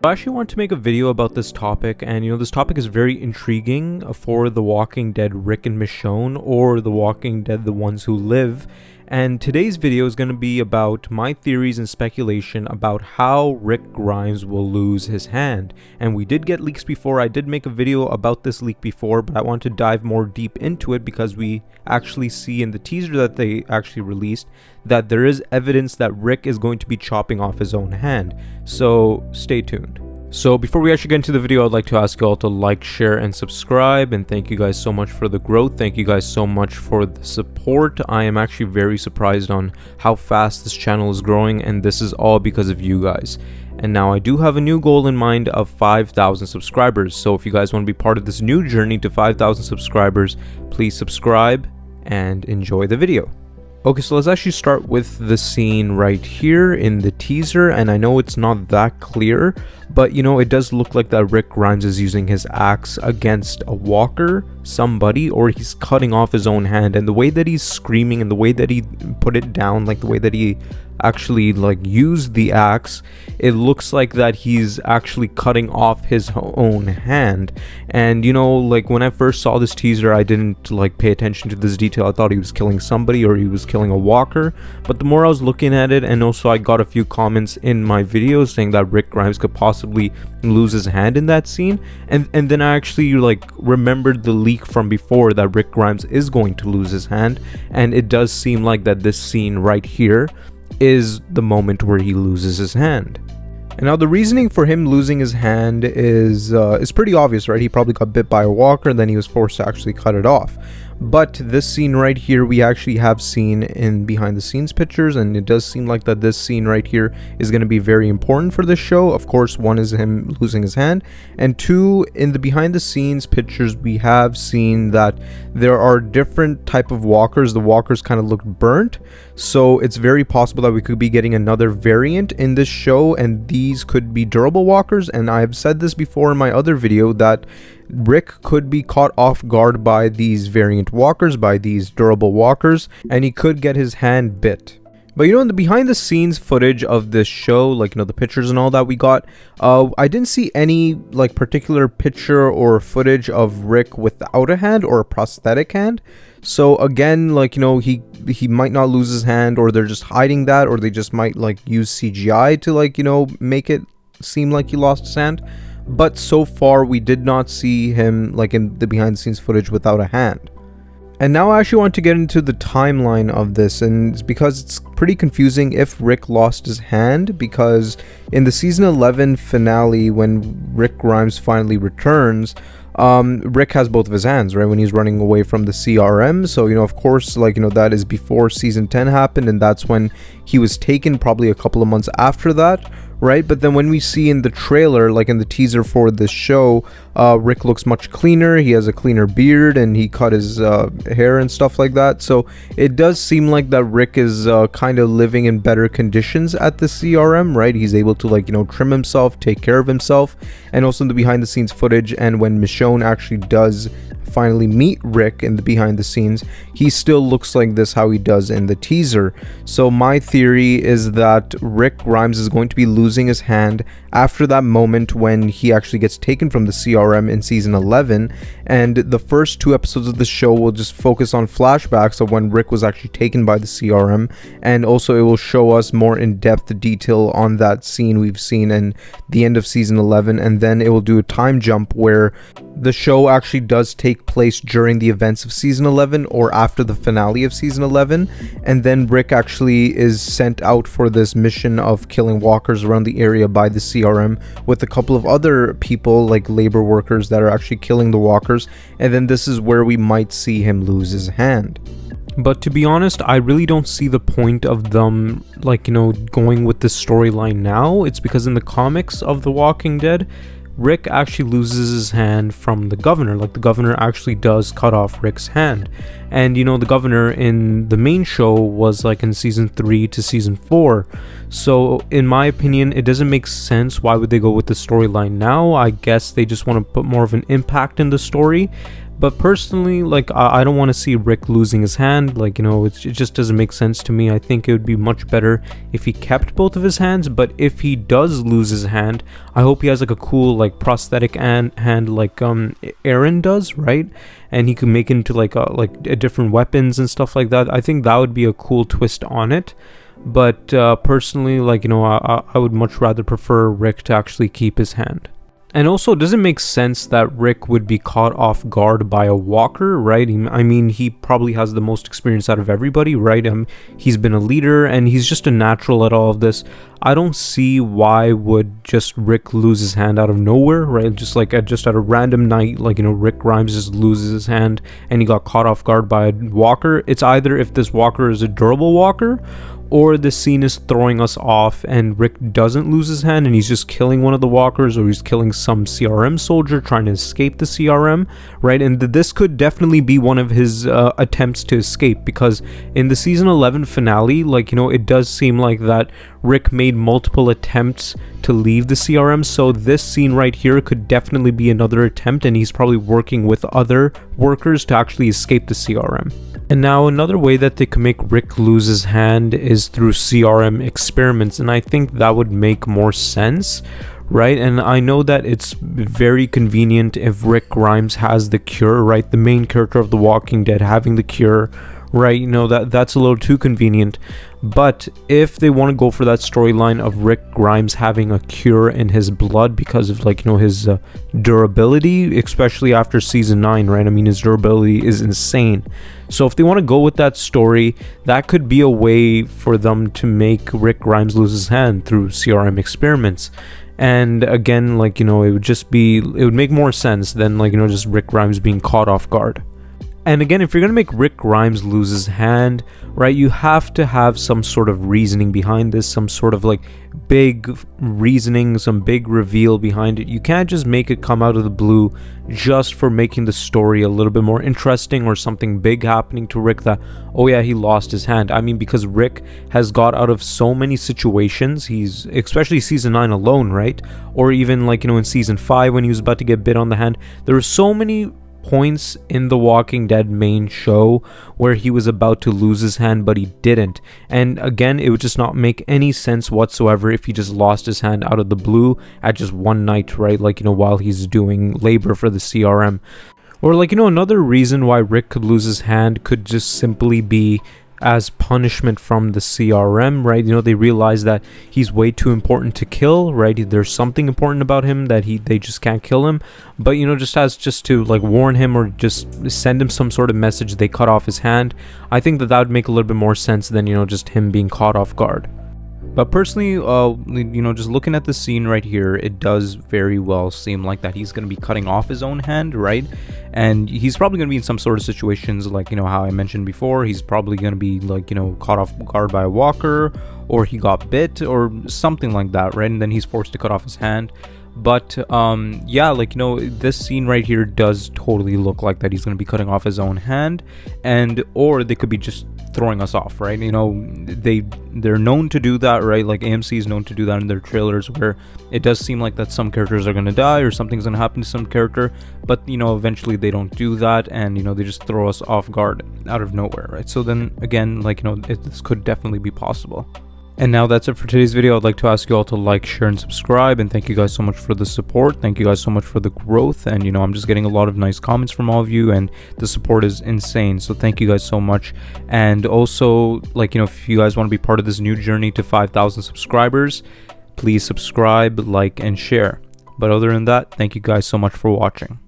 I actually want to make a video about this topic, and this topic is very intriguing for The Walking Dead Rick and Michonne, or The Walking Dead The Ones Who Live. And today's video is going to be about my theories and speculation about how Rick Grimes will lose his hand. And we did get leaks before. I did make a video about this leak before, but I want to dive more deep into it because we actually see in the teaser that they actually released that there is evidence that Rick is going to be chopping off his own hand. So stay tuned. So before we actually get into the video, I'd like to ask you all to like, share, and subscribe, and thank you guys so much for the growth. Thank you guys so much for the support. I am actually very surprised on how fast this channel is growing, and this is all because of you guys. And now I do have a new goal in mind of 5,000 subscribers. So if you guys want to be part of this new journey to 5,000 subscribers, please subscribe and enjoy the video. Okay, so let's actually start with the scene right here in the teaser, and I know it's not that clear, but it does look like that Rick Grimes is using his axe against a walker, somebody, or he's cutting off his own hand. And the way that he's screaming and the way that he put it down, like the way that he actually used the axe, it looks like that he's actually cutting off his own hand. And when I first saw this teaser, I didn't pay attention to this detail. I thought he was killing somebody or he was killing a walker, but the more I was looking at it, and also I got a few comments in my video saying that Rick Grimes could possibly lose his hand in that scene, and then I actually remembered the leak from before that Rick Grimes is going to lose his hand, and it does seem like that this scene right here is the moment where he loses his hand. And now the reasoning for him losing his hand is pretty obvious, right? He probably got bit by a walker and then he was forced to actually cut it off. But this scene right here, we actually have seen in behind the scenes pictures, and it does seem like that this scene right here is going to be very important for this show. Of course, one is him losing his hand, and two, in the behind the scenes pictures, we have seen that there are different type of walkers. The walkers kind of look burnt, so it's very possible that we could be getting another variant in this show, and these could be durable walkers. And I've said this before in my other video that Rick could be caught off guard by these variant walkers, by these durable walkers, and he could get his hand bit. But in the behind the scenes footage of this show, the pictures and all that we got, I didn't see any particular picture or footage of Rick without a hand or a prosthetic hand. So again, he might not lose his hand, or they're just hiding that, or they just might use CGI to make it seem like he lost his hand. But so far we did not see him in the behind the scenes footage without a hand. And now I actually want to get into the timeline of this, and it's because it's pretty confusing if Rick lost his hand, because in the season 11 finale, when Rick Grimes finally returns, Rick has both of his hands, right, when he's running away from the CRM. So of course, that is before season 10 happened, and that's when he was taken, probably a couple of months after that, right? But then when we see in the trailer, in the teaser for this show, Rick looks much cleaner. He has a cleaner beard, and he cut his hair and stuff like that. So it does seem like that Rick is kind of living in better conditions at the CRM, right? He's able to trim himself, take care of himself. And also in the behind the scenes footage, and when Michonne actually does finally meet Rick in the behind the scenes, he still looks like this how he does in the teaser. So my theory is that Rick Grimes is going to be losing his hand after that moment when he actually gets taken from the CRM in season 11, and the first 2 episodes of the show will just focus on flashbacks of when Rick was actually taken by the CRM, and also it will show us more in-depth detail on that scene we've seen in the end of season 11, and then it will do a time jump where the show actually does take place during the events of season 11 or after the finale of season 11, and then Rick actually is sent out for this mission of killing walkers around the area by the CRM with a couple of other people, labor workers, that are actually killing the walkers, and then this is where we might see him lose his hand. But to be honest, I really don't see the point of them going with this storyline now. It's because in the comics of The Walking Dead, Rick actually loses his hand from the governor. The governor actually does cut off Rick's hand. And the governor in the main show was in season 3 to season 4. So in my opinion, it doesn't make sense. Why would they go with the storyline now? I guess they just want to put more of an impact in the story. But personally, like, I don't want to see Rick losing his hand. Like, you know, it just doesn't make sense to me. I think it would be much better if he kept both of his hands. But if he does lose his hand, I hope he has like a cool like prosthetic hand like Aaron does, right? And he can make into like different weapons and stuff like that. I think that would be a cool twist on it. But personally, like, you know, I would much rather prefer Rick to actually keep his hand. And also, does it make sense that Rick would be caught off guard by a walker, right? I mean, he probably has the most experience out of everybody, right? He's been a leader, and he's just a natural at all of this. I don't see why would just Rick lose his hand out of nowhere, right? Just at a random night, like, you know, Rick Grimes just loses his hand, and he got caught off guard by a walker. It's either if this walker is a durable walker, or the scene is throwing us off and Rick doesn't lose his hand and he's just killing one of the walkers, or he's killing some CRM soldier trying to escape the CRM, right? And this could definitely be one of his attempts to escape, because in the season 11 finale, like, you know, it does seem like that Rick made multiple attempts to leave the CRM, so this scene right here could definitely be another attempt, and he's probably working with other workers to actually escape the CRM. And now another way that they could make Rick lose his hand is through CRM experiments, and I think that would make more sense, right? And I know that it's very convenient if Rick Grimes has the cure, right? The main character of The Walking Dead having the cure, right? You know, that's a little too convenient. But if they want to go for that storyline of Rick Grimes having a cure in his blood because of, like, you know, his durability, especially after season 9, right? I mean, his durability is insane. So if they want to go with that story, that could be a way for them to make Rick Grimes lose his hand through CRM experiments. And again, like, you know, it would make more sense than, like, you know, just Rick Grimes being caught off guard. And again, if you're going to make Rick Grimes lose his hand, right, you have to have some sort of reasoning behind this, some sort of like big reasoning, some big reveal behind it. You can't just make it come out of the blue just for making the story a little bit more interesting, or something big happening to Rick that, oh yeah, he lost his hand. I mean, because Rick has got out of so many situations, he's, especially season 9 alone, right? Or even, like, you know, in season 5 when he was about to get bit on the hand, there were so many points in the Walking Dead main show where he was about to lose his hand but he didn't. And again, it would just not make any sense whatsoever if he just lost his hand out of the blue at just one night, right? Like, you know, while he's doing labor for the CRM. Or, like, you know, another reason why Rick could lose his hand could just simply be as punishment from the CRM, right? You know, they realize that he's way too important to kill, right? There's something important about him that they just can't kill him. But, you know, just to like warn him or just send him some sort of message, they cut off his hand. I think that would make a little bit more sense than, you know, just him being caught off guard. But personally, you know, just looking at the scene right here, it does very well seem like that he's going to be cutting off his own hand, right? And he's probably going to be in some sort of situations like, you know, how I mentioned before. He's probably going to be, like, you know, caught off guard by a walker, or he got bit or something like that, right? And then he's forced to cut off his hand. But yeah, like, you know, this scene right here does totally look like that he's going to be cutting off his own hand, and or they could be just throwing us off, right? You know, they're known to do that, right? Like, AMC is known to do that in their trailers, where it does seem like that some characters are going to die or something's going to happen to some character, but, you know, eventually they don't do that, and, you know, they just throw us off guard out of nowhere, right? So then again, like, you know, this could definitely be possible. And now that's it for today's video. I'd like to ask you all to like, share, and subscribe. And thank you guys so much for the support. Thank you guys so much for the growth. And, you know, I'm just getting a lot of nice comments from all of you, and the support is insane. So thank you guys so much. And also, like, you know, if you guys want to be part of this new journey to 5,000 subscribers, please subscribe, like, and share. But other than that, thank you guys so much for watching.